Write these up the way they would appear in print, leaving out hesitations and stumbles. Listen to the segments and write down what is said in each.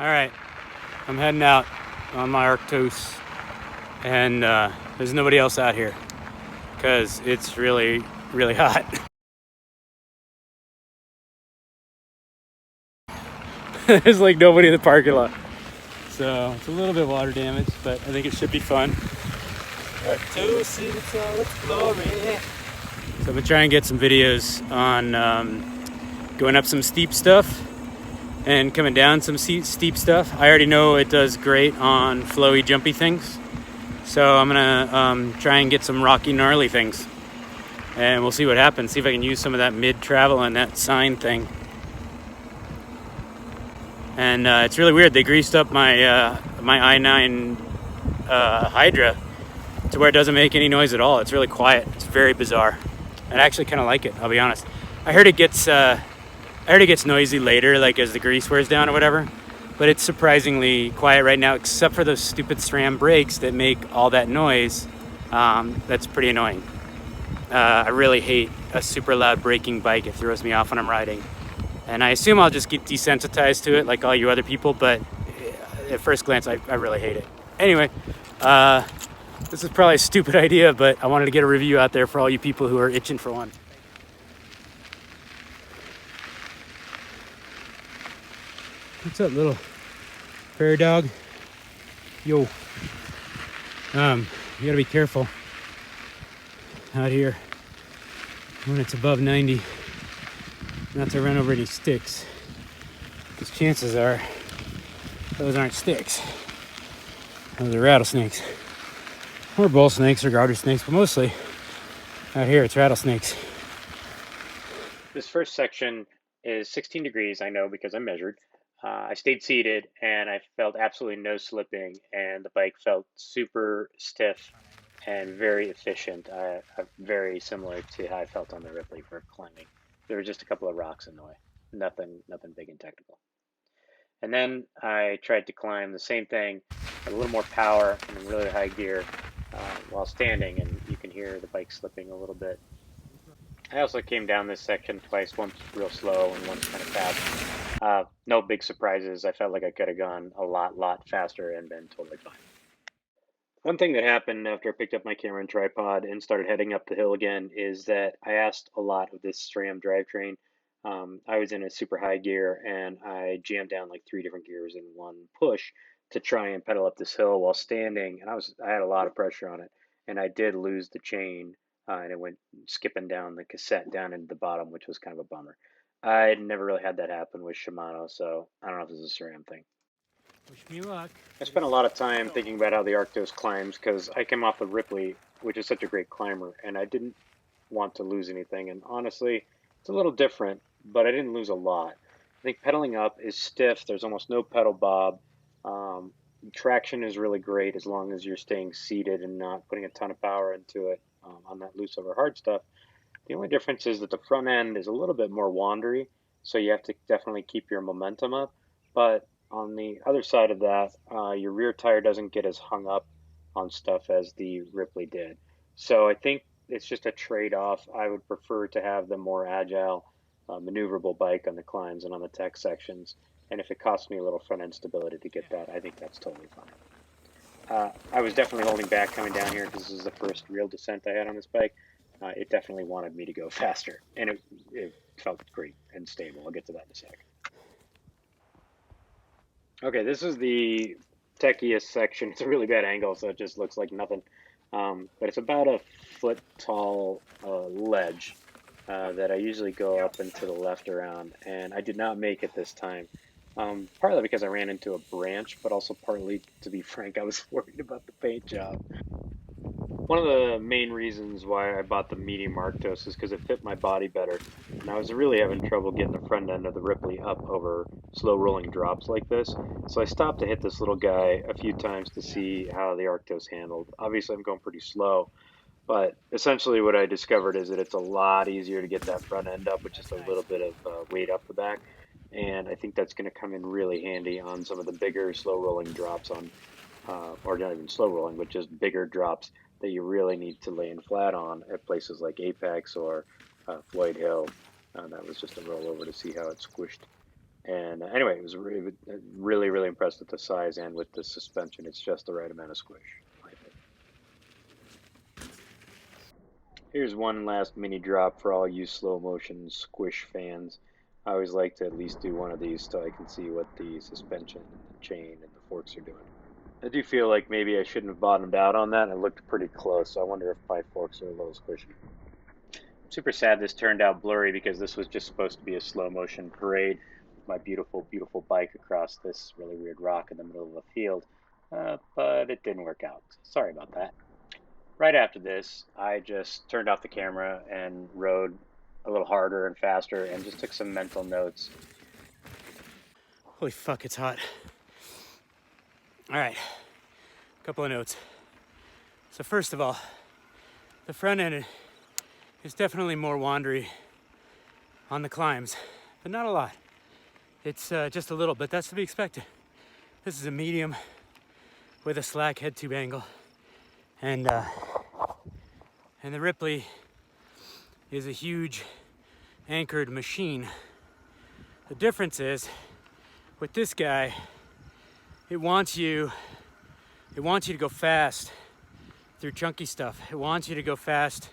Alright, I'm heading out on my Arktos, and there's nobody else out here because it's really, really hot. There's like nobody in the parking lot. So it's a little bit water damaged, but I think it should be fun. Arktos in all its glory. So I've been trying to get some videos on going up some steep stuff and coming down some steep stuff. I already know it does great on flowy, jumpy things. So I'm gonna try and get some rocky, gnarly things. And we'll see what happens. See if I can use some of that mid-travel and that sign thing. And it's really weird. They greased up my my i9 Hydra to where it doesn't make any noise at all. It's really quiet. It's very bizarre. And I actually kind of like it, I'll be honest. I heard it gets noisy later, like as the grease wears down or whatever. But it's surprisingly quiet right now, except for those stupid SRAM brakes that make all that noise. That's pretty annoying. I really hate a super loud braking bike. It throws me off when I'm riding. And I assume I'll just get desensitized to it like all you other people, but at first glance, I really hate it. Anyway, this is probably a stupid idea, but I wanted to get a review out there for all you people who are itching for one. What's up, little prairie dog? Yo. You gotta be careful out here when it's above 90 not to run over any sticks, because chances are those aren't sticks. Those are rattlesnakes, or bull snakes, or garter snakes, but mostly out here it's rattlesnakes. This first section is 16 degrees, I know because I measured. I stayed seated and I felt absolutely no slipping, and the bike felt super stiff and very efficient. Very similar to how I felt on the Ripley for climbing. There were just a couple of rocks in the way, nothing big and technical. And then I tried to climb the same thing with a little more power and in really high gear while standing, and you can hear the bike slipping a little bit. I also came down this section twice, once real slow and once kind of fast. No big surprises. I felt like I could have gone a lot faster and been totally fine. One thing that happened after I picked up my camera and tripod and started heading up the hill again is that I asked a lot of this SRAM drivetrain. I was in a super high gear and I jammed down like 3 different gears in one push to try and pedal up this hill while standing, and I had a lot of pressure on it, and I did lose the chain, and it went skipping down the cassette down into the bottom, which was kind of a bummer. I never really had that happen with Shimano, so I don't know if this is a SRAM thing. Wish me luck. I spent a lot of time thinking about how the Arktos climbs because I came off the Ripley, which is such a great climber, and I didn't want to lose anything. And honestly, it's a little different, but I didn't lose a lot. I think pedaling up is stiff. There's almost no pedal bob. Um, Traction is really great as long as you're staying seated and not putting a ton of power into it on that loose over hard stuff. The only difference is that the front end is a little bit more wandery, so you have to definitely keep your momentum up. But on the other side of that, your rear tire doesn't get as hung up on stuff as the Ripley did. So I think it's just a trade-off. I would prefer to have the more agile, maneuverable bike on the climbs and on the tech sections. And if it costs me a little front end stability to get that, I think that's totally fine. I was definitely holding back coming down here because this is the first real descent I had on this bike. It definitely wanted me to go faster, and it felt great and stable. I'll get to that in a sec. Okay, this is the techiest section. It's a really bad angle, so it just looks like nothing. But it's about a foot tall ledge that I usually go up and to the left around, and I did not make it this time. Partly because I ran into a branch, but also partly, to be frank, I was worried about the paint job. One of the main reasons why I bought the medium Arktos is because it fit my body better, and I was really having trouble getting the front end of the Ripley up over slow rolling drops like this. So I stopped to hit this little guy a few times to see how the Arktos handled. Obviously, I'm going pretty slow, but essentially what I discovered is that it's a lot easier to get that front end up with just a little bit of weight up the back. And I think that's going to come in really handy on some of the bigger slow rolling drops or not even slow rolling, but just bigger drops that you really need to land flat on at places like Apex or Floyd Hill. That was just a rollover to see how it squished And anyway, it was really, really impressed with the size and with the suspension. It's just the right amount of squish. Here's one last mini drop for all you slow motion squish fans. I always like to at least do one of these so I can see what the suspension and the chain and the forks are doing. I do feel like maybe I shouldn't have bottomed out on that. It looked pretty close, so I wonder if my forks are a little squishy. I'm super sad this turned out blurry because this was just supposed to be a slow motion parade with my beautiful, beautiful bike across this really weird rock in the middle of a field, but it didn't work out. Sorry about that. Right after this, I just turned off the camera and rode a little harder and faster and just took some mental notes. Holy fuck, it's hot. All right, a couple of notes. So first of all, the front end is definitely more wandery on the climbs, but not a lot. It's just a little, but that's to be expected. This is a medium with a slack head tube angle. And the Ripley is a huge anchored machine. The difference is, with this guy, it wants you to go fast through chunky stuff. It wants you to go fast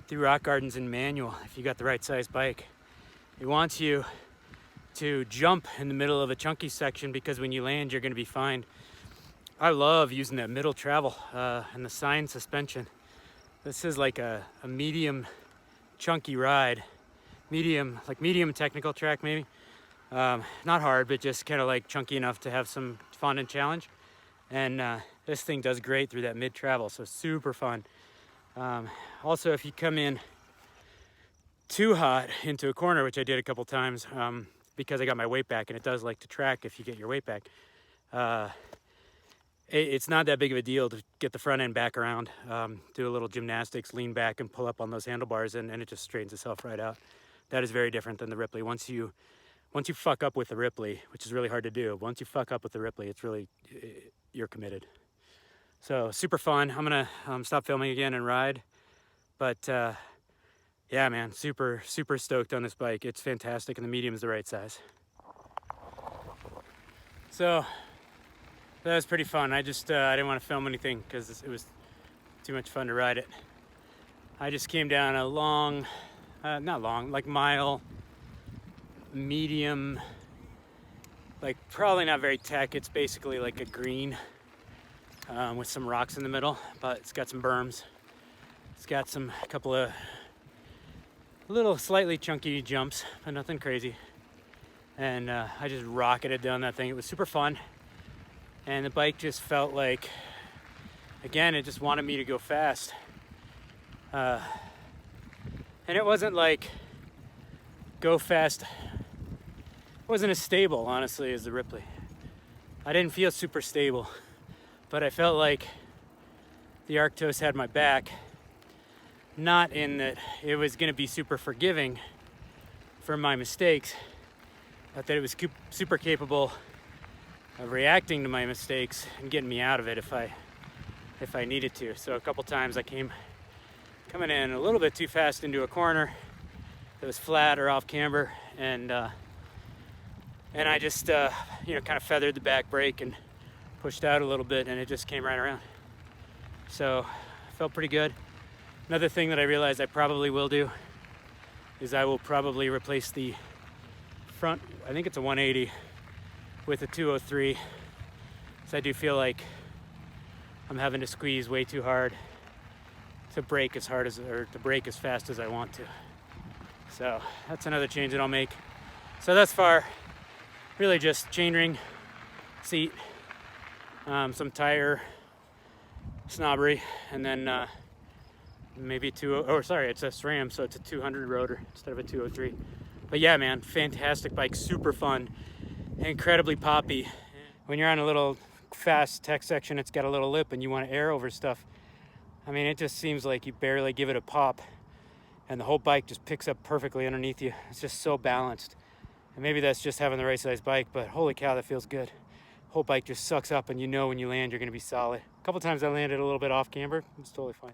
through rock gardens and manual if you got the right size bike. It wants you to jump in the middle of a chunky section because when you land, you're gonna be fine. I love using that middle travel and the Sign suspension. This is like a medium chunky ride. Medium technical track maybe. Not hard, but just kind of like chunky enough to have some fun and challenge. And this thing does great through that mid travel, so super fun. Also, if you come in too hot into a corner, which I did a couple times because I got my weight back, and it does like to track if you get your weight back. It's not that big of a deal to get the front end back around, do a little gymnastics, lean back and pull up on those handlebars, and it just straightens itself right out. That is very different than the Ripley. Once you fuck up with the Ripley, which is really hard to do, once you fuck up with the Ripley, it's really, you're committed. So super fun. I'm gonna stop filming again and ride. But yeah, man, super, super stoked on this bike. It's fantastic, and the medium is the right size. So that was pretty fun. I just I didn't want to film anything because it was too much fun to ride it. I just came down a long, not long, like mile, medium, like probably not very tech. It's basically like a green with some rocks in the middle, but it's got some berms. It's got a couple of little slightly chunky jumps, but nothing crazy. And I just rocketed down that thing. It was super fun. And the bike just felt like, again, it just wanted me to go fast. And it wasn't like go fast. It wasn't as stable, honestly, as the Ripley. I didn't feel super stable, but I felt like the Arktos had my back. Not in that it was gonna be super forgiving for my mistakes, but that it was super capable of reacting to my mistakes and getting me out of it if I needed to. So a couple times I coming in a little bit too fast into a corner that was flat or off camber, and I just kind of feathered the back brake and pushed out a little bit, and it just came right around. So I felt pretty good. Another thing that I realized I probably will do is I will probably replace the front, I think it's a 180, with a 203. So I do feel like I'm having to squeeze way too hard to brake as fast as I want to. So that's another change that I'll make. So thus far, really just chainring, seat, some tire snobbery, and then maybe it's a SRAM, so it's a 200 rotor instead of a 203. But yeah, man, fantastic bike, super fun, incredibly poppy. When you're on a little fast tech section, it's got a little lip and you want to air over stuff. I mean, it just seems like you barely give it a pop and the whole bike just picks up perfectly underneath you. It's just so balanced. And maybe that's just having the right size bike, but holy cow, that feels good. Whole bike just sucks up, and you know when you land you're going to be solid. A couple times I landed a little bit off camber. It's totally fine.